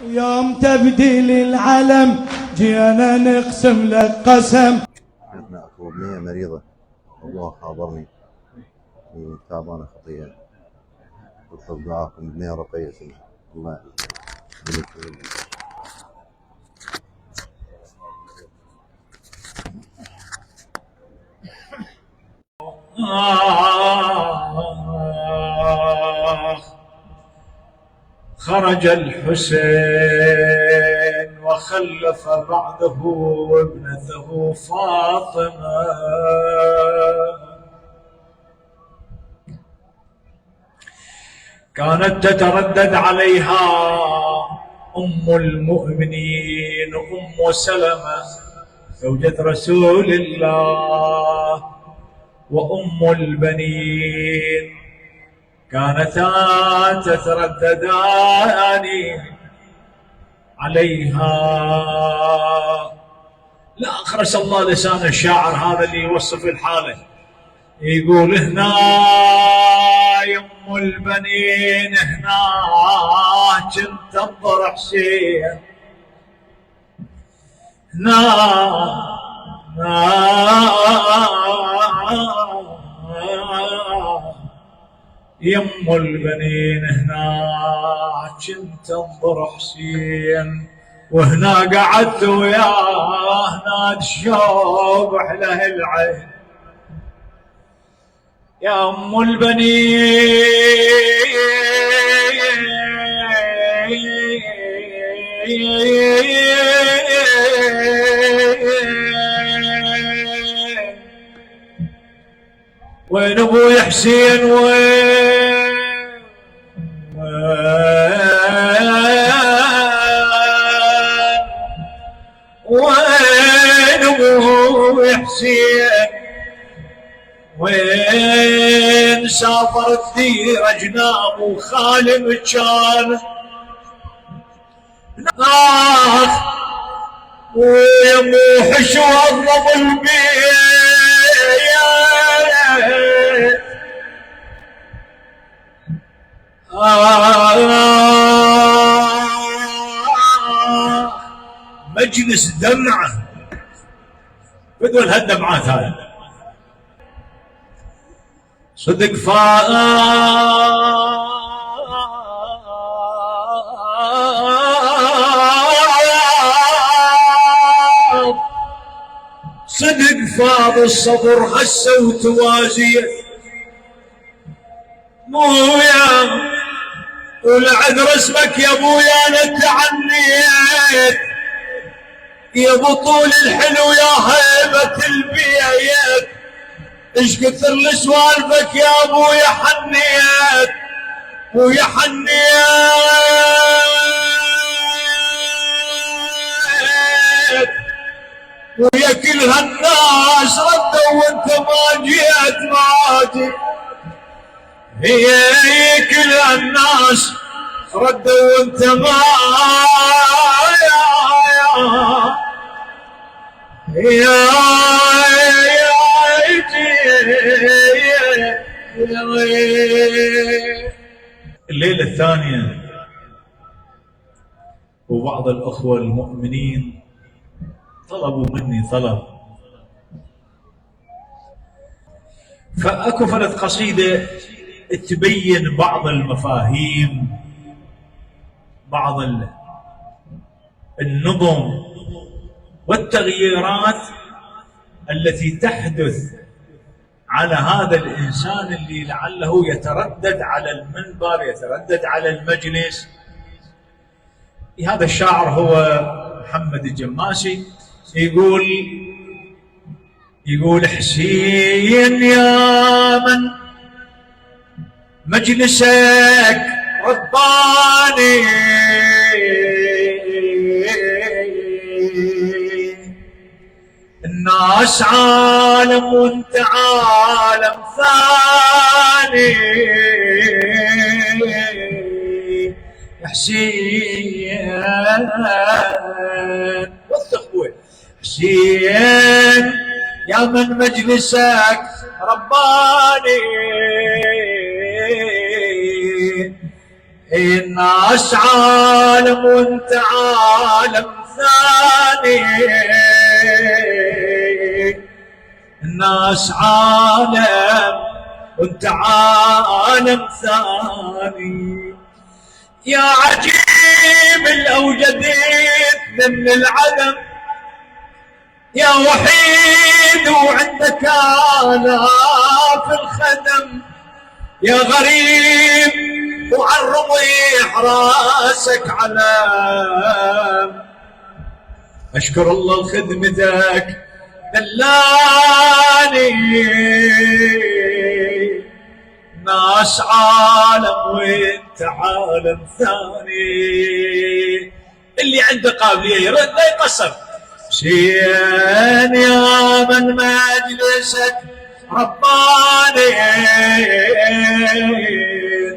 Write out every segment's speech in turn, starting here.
يوم تبديل العلم جينا نقسم لك قسم. احنا اكو بنية مريضة والله خابرني تعبانة خطية تطلب دعاكم. بنية رقية اسمها الله يهديك. خرج الحسين وخلف بعده ابنته فاطمة، كانت تتردد عليها أم المؤمنين أم سلمة زوجة رسول الله وأم البنين، كانتا تترددان عليها. لا أخرس الله لسان الشاعر هذا اللي يوصف الحالة، يقول هنا يا أم البنين هنا كنت انظر حسين، هنا يم البنين هنا كنت انظر حسين، وهنا قعدت وياه ناد الشوق له العين. يا ام البنين وين ابوي حسين وين ابوي حسين، وين سافرت دير اجناب وخالي كان ويا مو حشو اضرب البيت مجلس دمعه بدون هالدمعات هاي صدق صدق فاض الصبر هسه وتوازيه مويا ولعذر اسمك يا ابويا انا تعنيت يا بطول الحلو يا هيبة البيت، ايش كثر لسوالفك يا ابويا حنيت ويا حنيت ويا كل هالناس ردوا وانت ما جيت ماجي، هي كل الناس ردوا وانت ما الليلة الثانية وبعض الأخوة المؤمنين طلبوا مني طلب، فأكو فلت قصيدة تبين بعض المفاهيم بعض النظم والتغييرات التي تحدث على هذا الإنسان اللي لعله يتردد على المنبر يتردد على المجلس. هذا الشاعر هو محمد الجماسي، يقول حسين يا من مجلسك رباني الناس عالم وانت عالم ثاني، يا حسين وثق حسين يا من مجلسك رباني الناس عالم وانت عالم ثاني، الناس عالم وانت عالم ثاني. يا عجيب لو جديد من العدم، يا وحيد وعندك آلاف الخدم، يا غريب وعن رضيح راسك علام. أشكر الله لخدمتك دلاني، ناس عالم وانت عالم ثاني. اللي عنده قابلية يرد لا يقصر. زين يا من مجلسك رباني،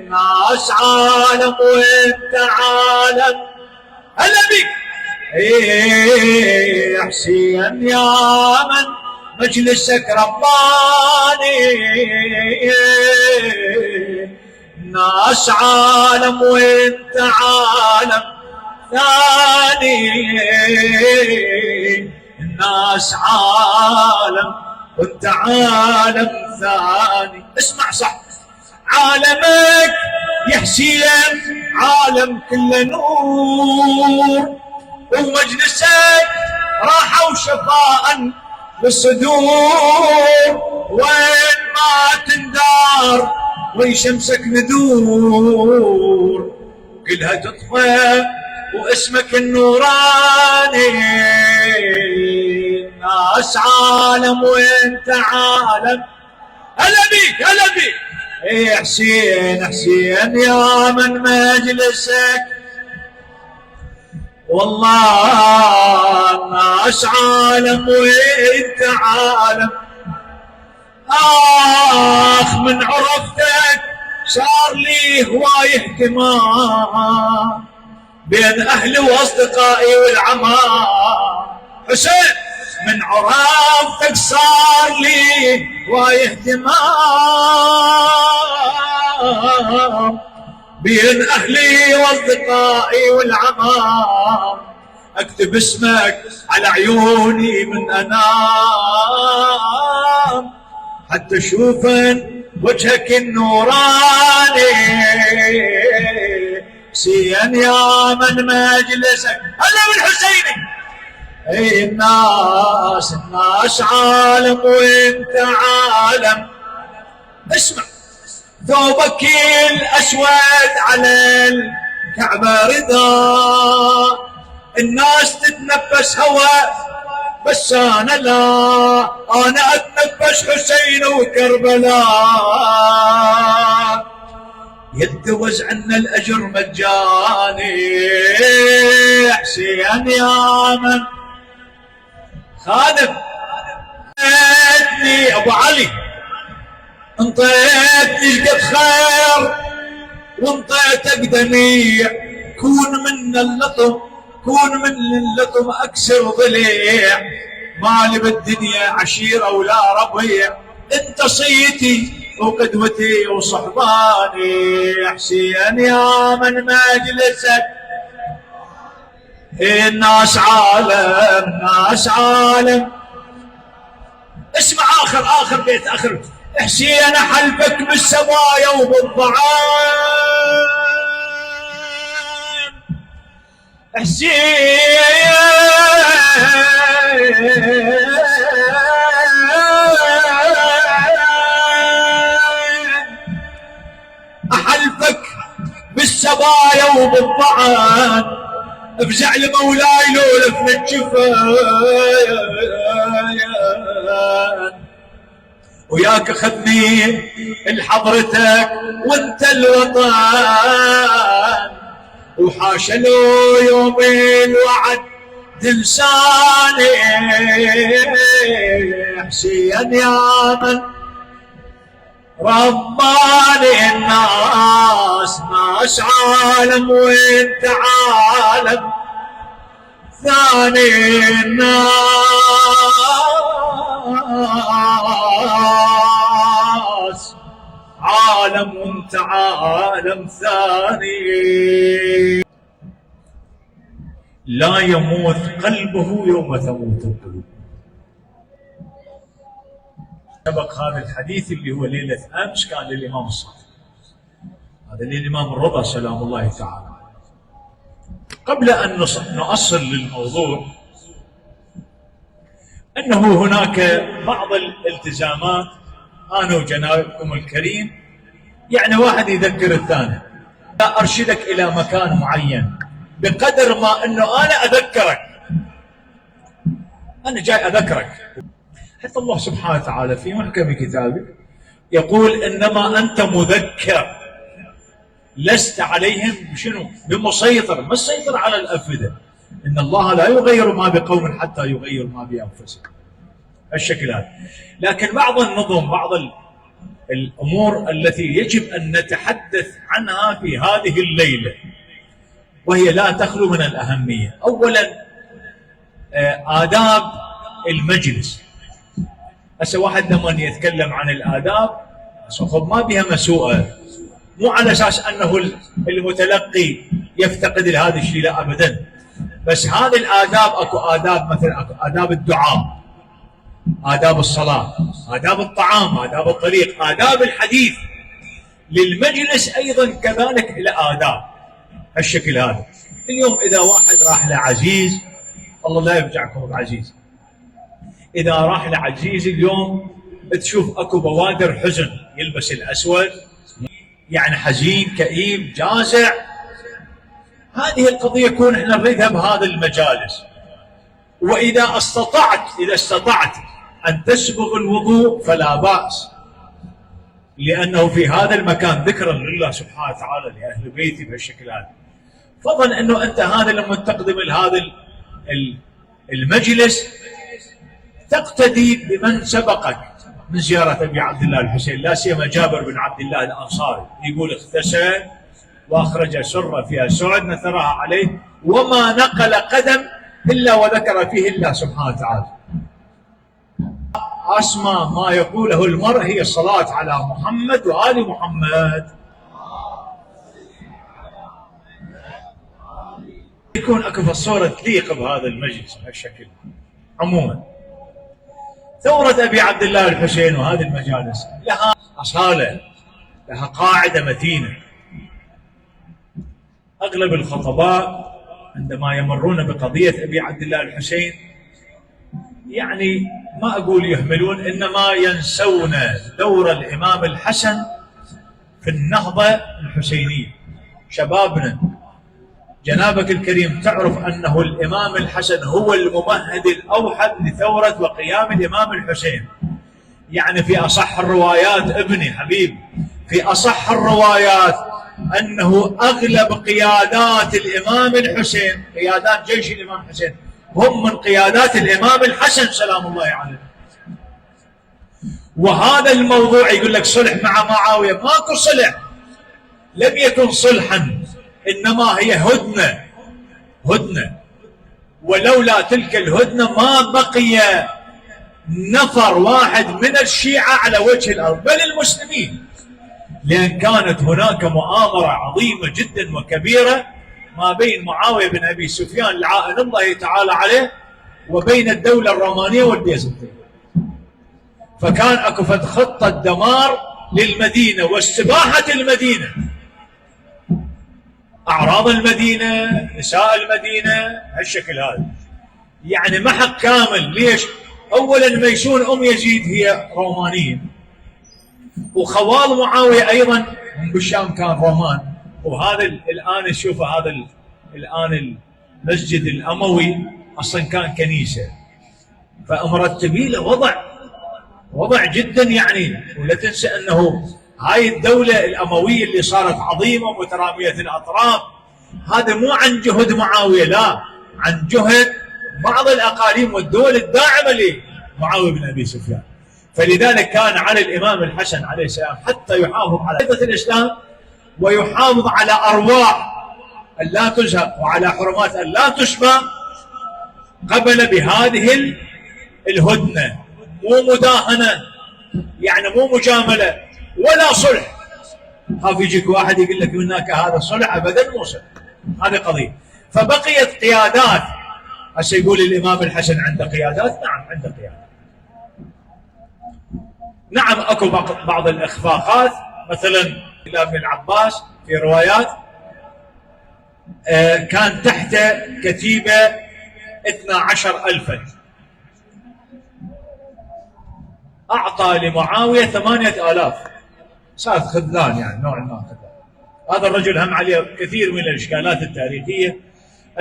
ناس عالم وانت عالم. هلا بك حسين يا من مجلسك رباني، ناس عالم وانت عالم ثاني، الناس عالم وانت عالم ثاني. اسمع صح، عالمك يا حسين عالم كله نور، ومجلسك راحة وشفاء بالصدور، وين ما تندار وين شمسك ندور كلها تطفى واسمك النوراني. ناس عالم وانت عالم. هلا بيك هلا بيك حسين حسين يا من مجلسك والله ناس عالم وانت عالم. من عرفتك صار لي هواي اهتمام بين اهلي واصدقائي والعمام. حسين من عرفتك صار لي هواي اهتمام بين اهلي واصدقائي والعمام. اكتب اسمك على عيوني من انام حتى اشوفن وجهك النوراني. حسين يا من مجلسك هلا بالحسيني. الناس عالم وانت عالم. اسمع ثوبك الاسود على الكعبه رضا، الناس تتنفس هواء بس انا لا، انا اتنفس حسين وكربلاء. يتوز عنا الاجر مجاني. حسين يا من خادم انتي ابو علي انطيتني قد خير وانطيتك دميع. كون من اللطم كون من اللطم اكسر ضليع. مالي بالدنيا عشيره ولا ربيع، انت صيتي وقدوتي وصحباني. حسين يا من مجلسك الناس عالم ناس عالم. اسمع اخر بيت اخر. حسين حلفك بالسبايا وبالضعان. حسين احلفك بالسبايا وبالضعان. افزع لمولاي لولف الجفان، وياك اخذني لحضرتك وانت الوطن. وحاشا لو يوم الوعد تنساني. حسين يا من رباني. الناس ناس عالم وانت عالم ثاني. الناس عالم وانت وانت عالم ثاني. لا يموت قلبه يوم تموت القلوب. سبق هذا الحديث اللي هو ليلة أمس كان للإمام الصادق، هذا للإمام الرضا سلام الله تعالى. قبل أن نصل للموضوع، أنه هناك بعض الالتزامات أنا وجنابكم الكريم، يعني واحد يذكر الثاني. لا أرشدك إلى مكان معين بقدر ما أنه أنا أذكرك، أنا جاي أذكرك. حتى الله سبحانه وتعالى في محكم كتابه يقول إنما أنت مذكر لست عليهم بشنو؟ بمسيطر. ما السيطر على الأفئدة؟ إن الله لا يغير ما بقوم حتى يغير ما بأنفسهم. الشكل هذا. لكن بعض النظم، بعض الأمور التي يجب أن نتحدث عنها في هذه الليلة، وهي لا تخلو من الأهمية. أولا آداب المجلس. هسه واحد لما يتكلم عن الآداب ما بها مسوءة، مو على أساس أنه المتلقي يفتقد لهذا الشيء، لا أبدا. بس هذه الآداب أكو آداب، مثلا أكو آداب الدعاء، آداب الصلاة، آداب الطعام، آداب الطريق، آداب الحديث. للمجلس أيضا كذلك إلى آداب هالشكل هذا. اليوم إذا واحد راح لعزيز، الله لا يفجعكم بعزيز، إذا راح لعزيز اليوم تشوف أكو بوادر حزن، يلبس الأسود، يعني حزين كئيب جازع. هذه القضية يكون احنا نريدها بهذا المجالس. وإذا استطعت أن تسبغ الوضوء فلا بأس، لأنه في هذا المكان ذكرا لله سبحانه وتعالى لأهل بيتي بهالشكل هذا. فضلا أنه أنت هذا لما تقدم لهذا المجلس تقتدي بمن سبقك من زيارة أبي عبد الله الحسين، لا سيما جابر بن عبد الله الأنصاري يقول اغتسل وأخرج سرة فيها سعد نثرها عليه، وما نقل قدم إلا وذكر فيه الله سبحانه وتعالى. أسمى ما يقوله المرء هي الصلاة على محمد وآل محمد. يكون أكو الصورة تليق بهذا المجلس بهالشكل. عموما ثورة أبي عبد الله الحسين وهذه المجالس لها أصالة، لها قاعدة متينة. أغلب الخطباء عندما يمرون بقضية أبي عبد الله الحسين، يعني ما أقول يهملون، إنما ينسون دور الإمام الحسن في النهضة الحسينية. شبابنا جنابك الكريم تعرف أنه الإمام الحسن هو الممهد الأوحد لثورة وقيام الإمام الحسين. يعني في أصح الروايات ابني حبيب، في أصح الروايات أنه أغلب قيادات الإمام الحسين، قيادات جيش الإمام الحسين، هم من قيادات الإمام الحسن سلام الله عليه. وهذا الموضوع يقول لك صلح مع معاوية، ماكو صلح، لم يكن صلحا، إنما هي هدنة. ولولا تلك الهدنة ما بقي نفر واحد من الشيعة على وجه الأرض بل المسلمين، لأن كانت هناك مؤامرة عظيمة جدا وكبيرة ما بين معاوية بن أبي سفيان لعائن الله تعالى عليه وبين الدولة الرومانية والبيزنطية. فكان أكو خطة دمار للمدينة واستباحة المدينة، أعراض المدينة، نساء المدينة، هالشكل هذا. يعني محق كامل. ليش؟ أولا ميسون يزيد هي رومانية، وخوال معاوية أيضا بالشام كان رومان. وهذا الآن نشوفه، هذا الآن المسجد الأموي أصلا كان كنيسة، فمرتبين له وضع جدا يعني. ولا تنسى أنه هاي الدولة الأموية اللي صارت عظيمة مترامية الأطراف، هذا مو عن جهد معاوية، لا، عن جهد بعض الأقاليم والدول الداعمة لمعاوية بن أبي سفيان. فلذلك كان على الإمام الحسن عليه السلام حتى يحافظ على عزة الإسلام ويحافظ على أرواح أن لا تزهق وعلى حرمات أن لا تشبى، قبل بهذه الهدنة، مو مداهنة، يعني مو مجاملة ولا صلح، خاف يجيك واحد يقول لك هناك هذا صلح، ابدا مو صلح. هذه قضيه. فبقيت قيادات. هسه يقول الامام الحسن عنده قيادات، نعم عنده قيادات. نعم اكو بعض الاخفاقات، مثلا الى ابن العباس في روايات كان تحت كتيبه 12,000، اعطى لمعاويه 8,000. صار خذلان، يعني نوع ما خذلان. هذا الرجل هم عليه كثير من الاشكالات التاريخيه،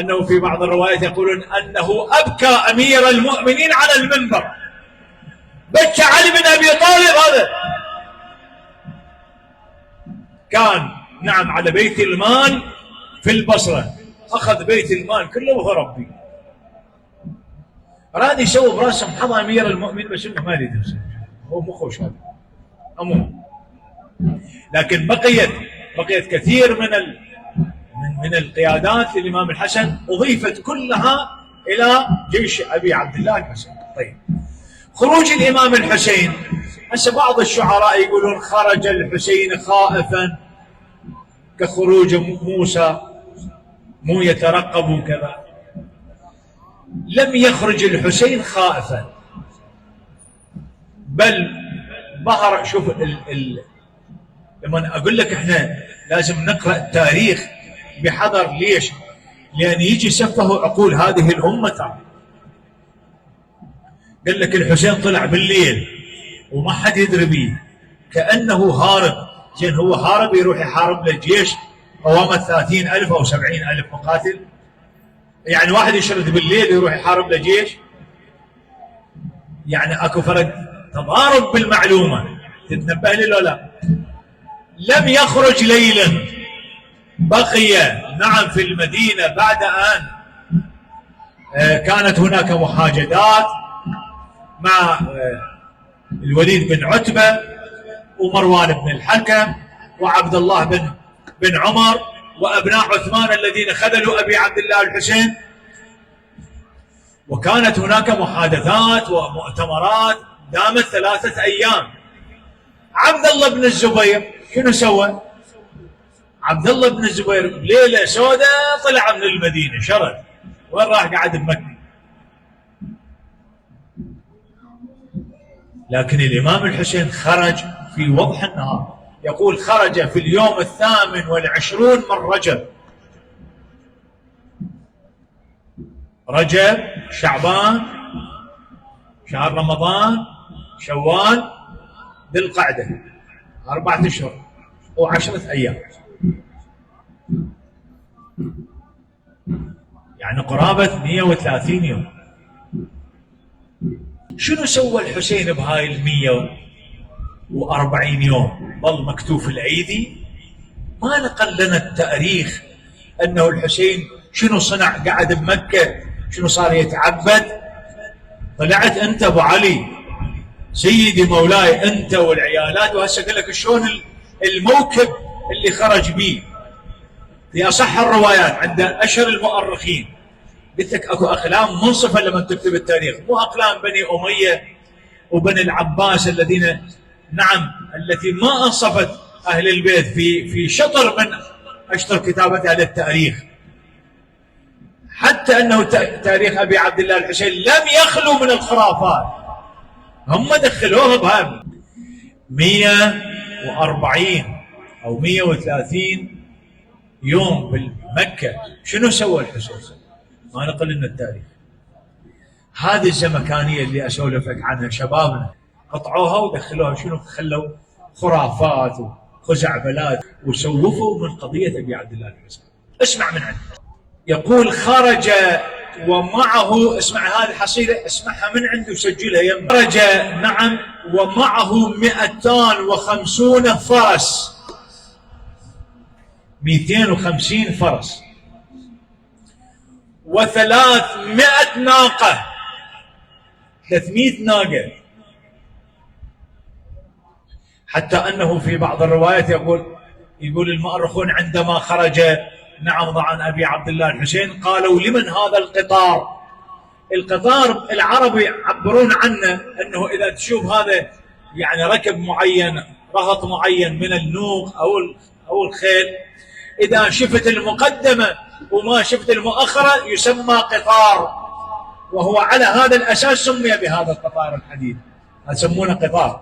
انه في بعض الروايات يقولون انه ابكى امير المؤمنين على المنبر، بكى علي بن ابي طالب. هذا كان نعم على بيت المال في البصره، اخذ بيت المال كله وهرب به. اراد يسوي براسه محض امير المؤمنين، بس انه ما يريد يسوي، هو مو خوش هذا عموما. لكن بقيت كثير من القيادات للامام الحسن، اضيفت كلها الى جيش ابي عبد الله الحسن. طيب، خروج الامام الحسين، هسه بعض الشعراء يقولون خرج الحسين خائفا كخروج موسى مو يترقب كذا. لم يخرج الحسين خائفا، بل ظهر. شوف لما اقول لك احنا لازم نقرا التاريخ بحذر. ليش؟ لان يجي سفه عقول هذه الامه. قال لك الحسين طلع بالليل وما حد يدري به، كانه هارب. زين هو هارب يروح يحارب للجيش قوامه 30,000 او 70,000 مقاتل؟ يعني واحد يشرد بالليل يروح يحارب لجيش؟ يعني اكو فرق تضارب بالمعلومه. تتنبه لي لو لا؟ لم يخرج ليلا، بقي نعم في المدينه بعد ان كانت هناك محاجدات مع الوليد بن عتبه ومروان بن الحكم وعبد الله بن عمر وابناء عثمان الذين خذلوا ابي عبد الله الحسين. وكانت هناك محادثات ومؤتمرات دامت 3 أيام. عبد الله بن الزبير شنو سوى؟ عبد الله بن الزبير ليله سوداء طلع من المدينه، شرد. وين راح؟ قعد بمكه. لكن الامام الحسين خرج في وضح النهار. يقول خرج في اليوم 28 من رجب. رجب، شعبان، شهر رمضان، شوال، ذي القعده، 4 أشهر و10 أيام، يعني قرابة 130 يوم. شنو سوى الحسين بهاي 140 يوم؟ ظل مكتوف الأيدي. ما نقل لنا التاريخ أنه الحسين شنو صنع. قعد بمكة، شنو صار يتعبد. طلعت أنت أبو علي سيدي مولاي أنت والعيالات، وهسه أقول لك شلون الموكب اللي خرج به. في أصح الروايات عند أشهر المؤرخين، قلت لك أكو أقلام منصفة لما تكتب التاريخ، مو أقلام بني أمية وبني العباس الذين نعم التي ما أنصفت أهل البيت في شطر من أشطر كتابتها للتاريخ. حتى أنه تاريخ أبي عبد الله الحسين لم يخلو من الخرافات، هم دخلوها بها. 140 أو 130 يوم بمكة. شنو سوى الحسين؟ ما نقل لنا التاريخ. هذه الزمكانية اللي أسولفك عنها شبابنا قطعوها ودخلوها شنو؟ خلوا خرافات وخزعبلات وسوفوا من قضية أبي عبد الله الحسين. اسمع من عنده. يقول خرج ومعه، اسمع هذه الحصيلة، اسمعها من عنده وسجلها يمه. خرج نعم ومعه 250 فرس، 250 فرس و300 ناقة، 300 ناقة. حتى أنه في بعض الروايات يقول المؤرخون عندما خرج نعم عن أبي عبد الله الحسين قالوا لمن هذا القطار؟ القطار العرب يعبرون عنه أنه إذا تشوف هذا يعني ركب معين رهط معين من النوق أو الخيل، إذا شفت المقدمة وما شفت المؤخرة يسمى قطار، وهو على هذا الأساس سمي بهذا القطار الحديد، يسمونه قطار.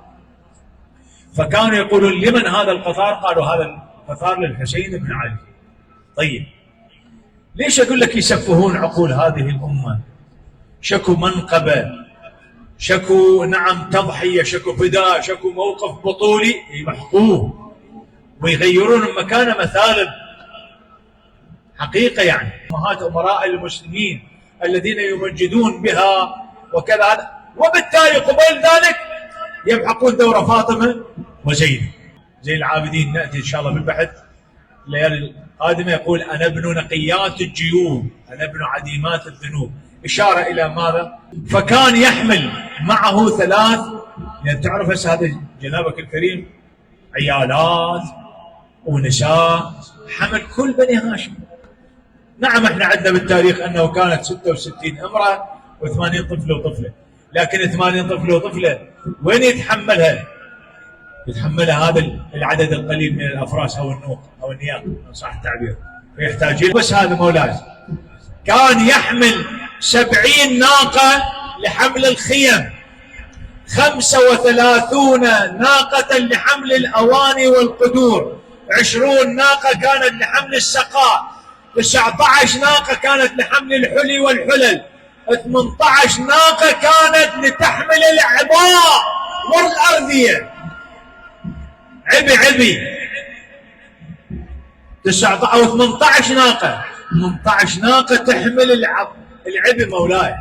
فكانوا يقولون لمن هذا القطار؟ قالوا هذا القطار للحسين بن علي. طيب ليش أقول لك يسفهون عقول هذه الأمة؟ شكو منقبة، شكو نعم تضحية، شكو فداء، شكو موقف بطولي، يمحقوه ويغيرون مكانه مثالب حقيقة. يعني أمهات أمراء المسلمين الذين يمجدون بها وكذا، وبالتالي قبيل ذلك يمحقون دور فاطمة وزينب. زين العابدين نأتي إن شاء الله بالبحث الليالي القادمة، يقول أنا ابن نقيات الجيوب، أنا ابن عديمات الذنوب، إشارة إلى ماذا؟ فكان يحمل معه 3، يعني تعرف هسه هذا جنابك الكريم عيالات ونساء، حمل كل بني هاشم. نعم احنا عندنا بالتاريخ أنه كانت 66 امرأة و80 طفل وطفلة، لكن 80 طفل وطفلة وين يتحملها؟ يتحملها هذا العدد القليل من الأفراس أو النوق أو النياق صح التعبير، فيحتاجين. بس هذا مولاي كان يحمل 70 ناقة لحمل الخيم، 35 ناقة لحمل الأواني والقدور، 20 ناقة كانت لحمل السقاء، 19 ناقة كانت لحمل الحلي والحلل، 18 ناقة كانت لتحمل العباء والأرضية. عبي 19 أو 18 ناقة، 18 ناقة تحمل العبي مولاي.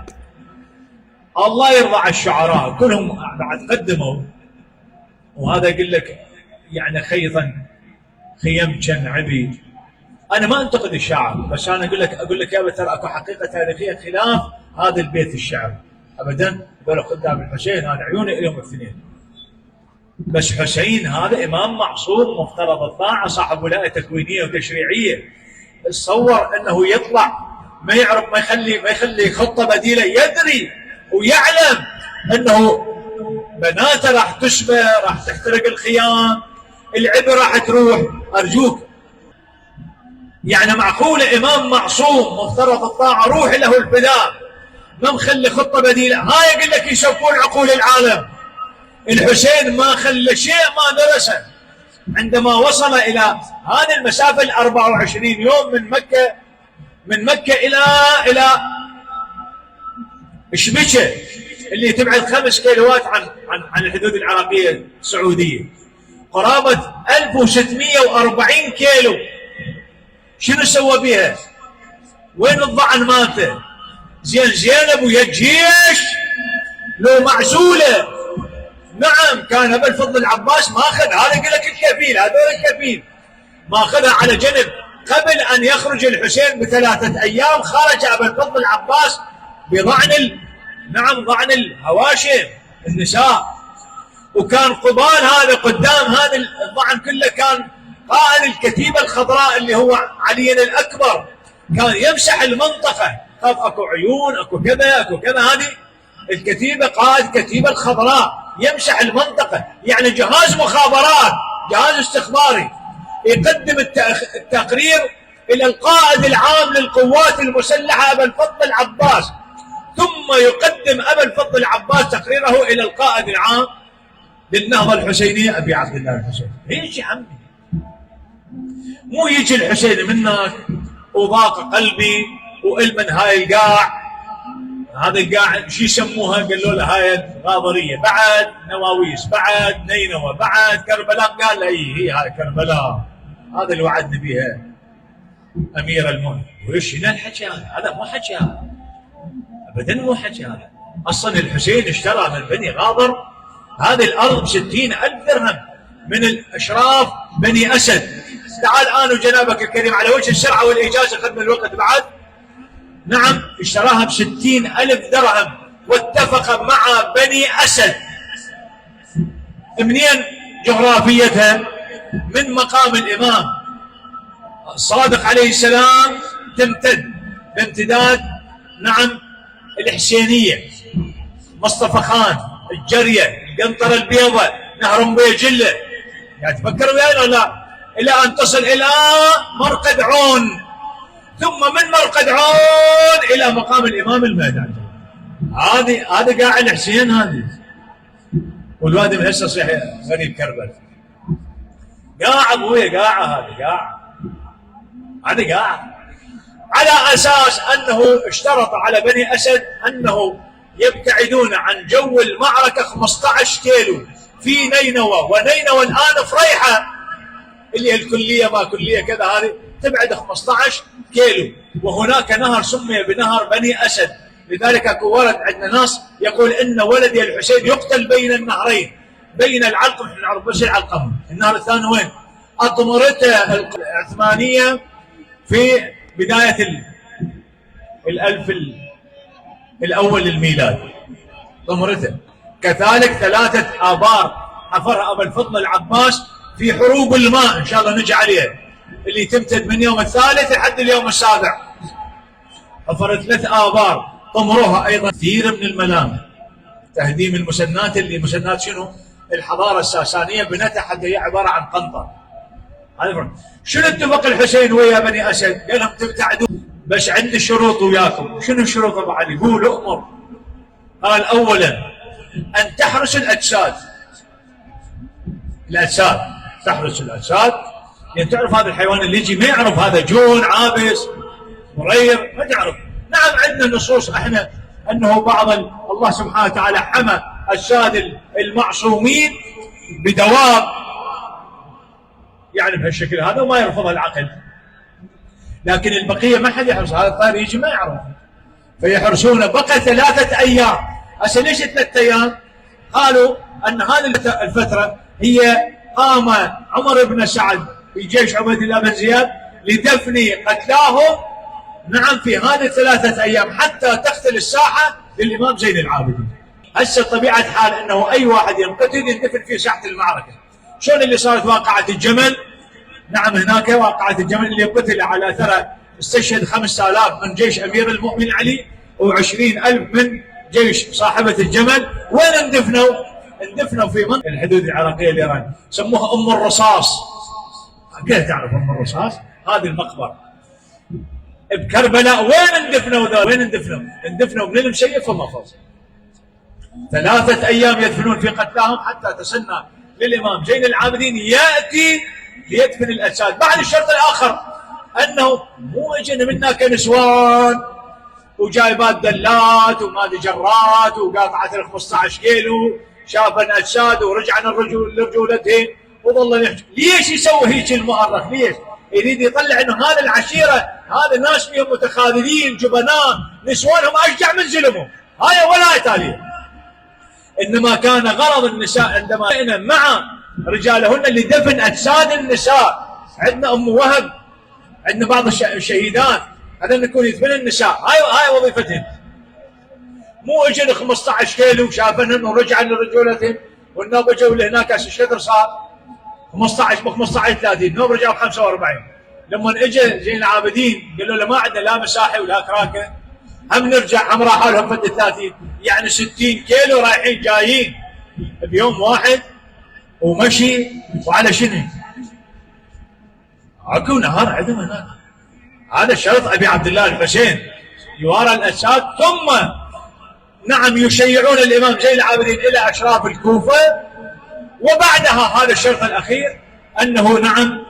الله يرضى على الشعراء كلهم بعد قدموا، وهذا يقول لك يعني خيطا خيم كان عبي. انا ما انتقد الشعر، بس انا اقول لك يا ترى اكو حقيقه تاريخيه خلاف هذا البيت الشعر ابدا. هذول خدام الحسين هذا عيونه لهم الاثنين، بس حسين هذا امام معصوم مفترض الطاعه، صاحب ولايه تكوينيه وتشريعيه. تصور انه يطلع ما يعرف، ما يخلي خطه بديله، يدري ويعلم انه بناته راح تشبه، راح تحترق الخيام، العبء راح تروح. ارجوك يعني معقوله امام معصوم مفترض الطاعه روح له الفداء ما مخلي خطه بديله؟ هاي يقول لك يشوفون عقول العالم. الحسين ما خلى شيء ما درسه عندما وصل الى هذه المسافه 24 يوم من مكه الى شبكه اللي تبعد 5 كيلوات عن الحدود العراقيه السعوديه، قرابه 1640 كيلو. شنو سوى بها؟ وين الضعن مالته؟ زينب ويا الجيش لو معزوله. نعم كان ابا الفضل العباس ماخذ، هذا يقول لك الكفيل، هذول الكفيل ماخذها على جنب. قبل ان يخرج الحسين ب3 ايام خرج ابا الفضل العباس بضعن ضعن الهواشم النساء، وكان قبال هذا قدام هذا الضعن كله كان قائد الكتيبه الخضراء اللي هو علي الاكبر، كان يمسح المنطقه، خاف اكو عيون اكو كذا هذه الكتيبه، قائد الكتيبه الخضراء يمسح المنطقه، يعني جهاز مخابرات، جهاز استخباري يقدم التقرير الى القائد العام للقوات المسلحه ابا الفضل العباس، ثم يقدم ابا الفضل العباس تقريره الى القائد العام للنهضه الحسينيه ابي عبد الله الحسين. ايش يا عمي؟ مو يجي الحسين منك وضاق قلبي والمن هاي القاع، هذا القاع شو يسموها؟ قالوا له هاي الغاضريه، بعد نواويس، بعد نينوى، بعد كربلاء. قال له هي هاي كربلاء، هذا اللي وعدنا بها امير المؤمنين. وش هنا الحكي هذا مو حكي، هذا ابدا مو حكي. هذا اصلا الحسين اشترى من بني غاضر هذه الارض ب60,000 درهم من الاشراف بني اسد. تعال الان وجنابك الكريم على وجه السرعه والايجاز اخذنا الوقت بعد. نعم اشتراها ب60,000 درهم واتفق مع بني اسد. منين جغرافيتها؟ من مقام الامام الصادق عليه السلام تمتد بامتداد نعم الحسينيه، مصطفى خان، الجريه، القنطره البيضاء، نهر مبيجله، يعني تفكر وياي ولا لا؟ إلى أن تصل إلى مرقد عون، ثم من مرقد عون إلى مقام الإمام المهدي. هذه قاع الحسين هذه، والوادي من هسه صحيح غريب كربل. قاع ابويا، قاعه هذه قاعه على اساس انه اشترط على بني اسد انه يبتعدون عن جو المعركه 15 كيلو في نينوى، ونينوى الان فريحه اللي هي الكليه ما كليه كذا، هذه تبعد 15 كيلو، وهناك نهر سمي بنهر بني اسد، لذلك اكو ولد عندنا ناس يقول ان ولدي الحسين يقتل بين النهرين، بين العلقم، احنا نعرف بس العلقم، النهر الثاني وين؟ اضمرته العثمانيه في بدايه الالف الاول للميلاد، ضمرته. كذلك 3 آبار حفرها ابو الفضل العباس في حروب الماء، ان شاء الله نجي عليها، اللي تمتد من يوم الثالث لحد اليوم السابع. حفر 3 آبار طمروها ايضا. كثير من الملامح تهديم المسنات، اللي مسنات شنو؟ الحضاره الساسانيه بنتها حتى هي عباره عن قنطره. شنو اتفق الحسين ويا بني اسد؟ قال لهم تبتعدوا بس عندي شروط وياكم. شنو الشروط ابو علي؟ قول امر. قال اولا ان تحرس الاجساد، تحرس الاجساد، يعني تعرف هذا الحيوان اللي يجي ما يعرف هذا جون عابس مرير، ما تعرف. نعم عندنا نصوص احنا انه بعض الله سبحانه وتعالى حمى اجساد المعصومين بدواب يعني بهالشكل هذا وما يرفضها العقل، لكن البقيه ما حد يحرس. هذا الطير يجي ما يعرف فيحرسونه. بقى 3 أيام. هسه ليش 3 أيام؟ قالوا ان هذه الفتره هي قام عمر بن سعد في جيش عبيد الله بن زياد لدفن قتلاهم، نعم، في هذه 3 أيام حتى تختل الساحه للامام زين العابدين. هسه طبيعه حال انه اي واحد ينقتل يندفن في ساحه المعركه. شلون اللي صارت واقعه الجمل؟ نعم هناك واقعه الجمل اللي قتل على ثرى استشهد 5000 من جيش امير المؤمنين علي و20,000 من جيش صاحبه الجمل. وين اندفنوا؟ اندفنوا في منطقه الحدود العراقيه الايرانيه، سموها ام الرصاص. كيف تعرف ام الرصاص؟ هذه المقبره بكربلاء. وين اندفنوا ذا؟ وين اندفنوا؟ اندفنوا من المسيف ومفصل. 3 أيام يدفنون في قتلاهم حتى تسنى للإمام زين العابدين يأتي ليدفن الأجساد. بعد الشرط الآخر أنه مو اجينا منا كنسوان وجايبات دلات ومادي جرات وقاطعة 15 كيلو، شافن أجساد ورجعنا لرجولتهم وظل يحكي. ليش يسوي هيك المؤرخ؟ ليش؟ يريد يطلع انه هذه العشيره، هذا ناس فيهم متخاذلين جبناء، نسوانهم اشجع من زلمهم، هاي ولايه تاليه. انما كان غرض النساء عندما جئنا مع رجالهن لدفن اجساد النساء. عندنا ام وهب، عندنا بعض الشهيدات، هذا نكون يدفن النساء، هاي وظيفتهم. مو اجن 15 كيلو وشافنهم ورجعن لرجولتهم، والنوبه جو لهناك هسه شكر صار 15 ب 15 30، نوب رجعوا 45. لما اجى زين العابدين قالوا له ما عندنا لا مساحه ولا كراكه، هم نرجع، هم راحوا لهم فد 30، يعني 60 كيلو رايحين جايين بيوم واحد ومشي. وعلى شنو؟ اكو نهار عندهم هناك. هذا شرط ابي عبد الله الحسين يوارى الاجساد، ثم نعم يشيعون الامام زين العابدين الى اشراف الكوفه. وبعدها هذا الشرط الأخير أنه نعم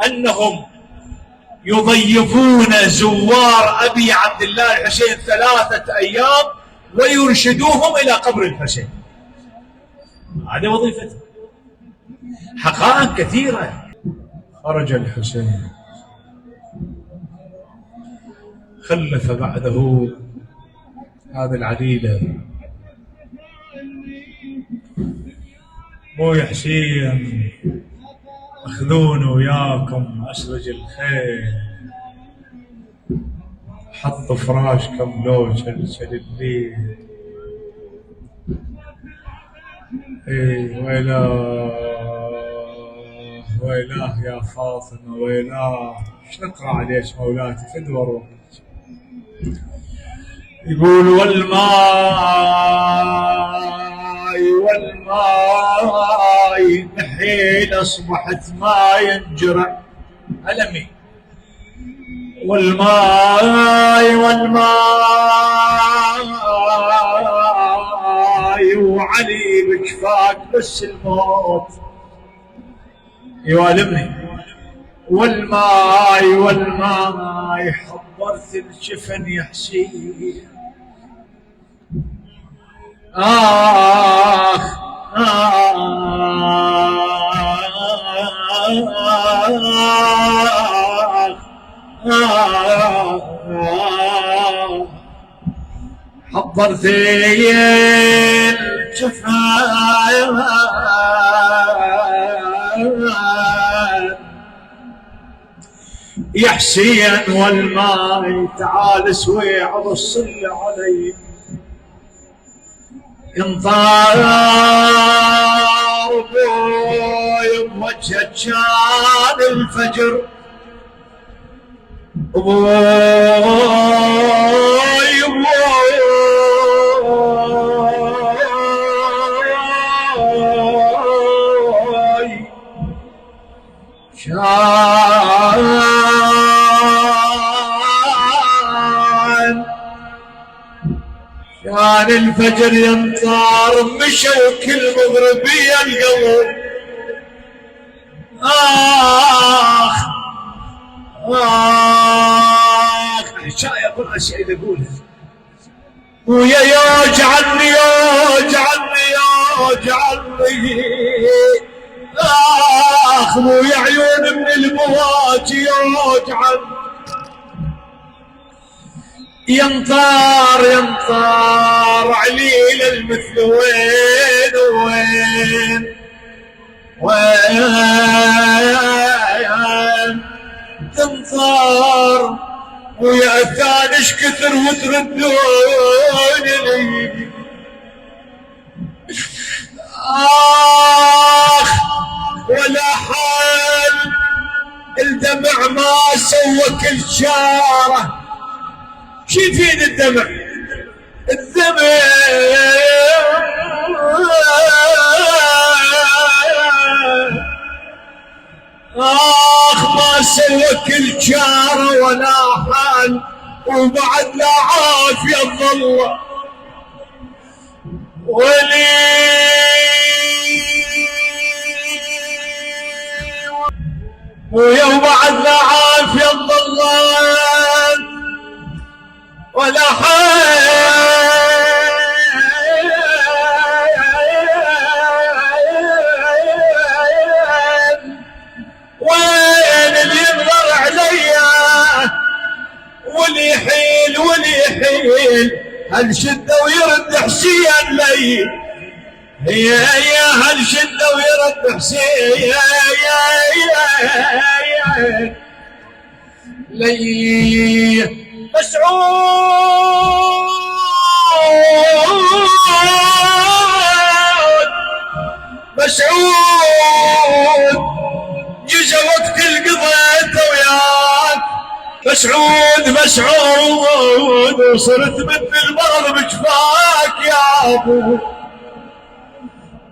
أنهم يضيفون زوار أبي عبد الله الحسين 3 أيام ويرشدوهم إلى قبر الحسين. هذه وظيفته. حقائق كثيرة. خرج الحسين خلف بعده هذا العديدة. مو يا حسين اخذونا وياكم اسرج الخيل، حطوا فراشكم لو شلشل الليل. اي ويلاه يا فاطمه ويلاه. ايش نقرا عليك مولاتي في الورق؟ يقول والماء نحي الحين أصبحت ما ينجرع ألمي، والماي وعلي بكفاك بس الموت يوالمني، والماي حضرت الجفن يا حسين. حضرت الجفن يا حسين، والماي تعال سويع وصل علي. انطار ابوي بوجهك كان الفجر، ابوي كان الفجر ينطار مشوا كل مغربية القلب. شايف الاشياء اللي اقولها ويا يوجعني ويا عيون من الموات يوجعني. ينطار عليل المثل وين تنطار ويا ثانش كثر وتردون لي. ولا حال الدمع ما سوى كل شاره. شي يفيد الدمع ما سوى كل شاره ولا حال، وبعد لا عافيه تظل ولي ويوم بعد لا عافيه تظل ولا وين اللي ينظر عليا واللي يحيل هالشده ويرد حسين لي. يا هالشده ويرد حسين لي. مسعود جزا وقت القضيت وياك مسعود وصرت مثل المرض بجفاك يا ابو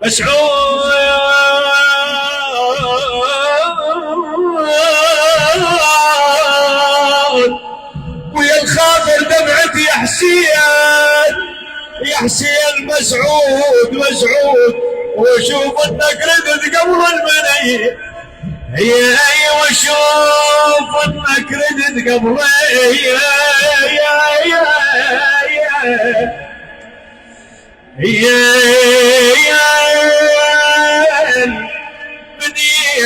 مسعود. ويا الخاطر دمعتي يا حسين مسعود وشوف انك ردت قبل المني. وشوف انك ردت قبل بدي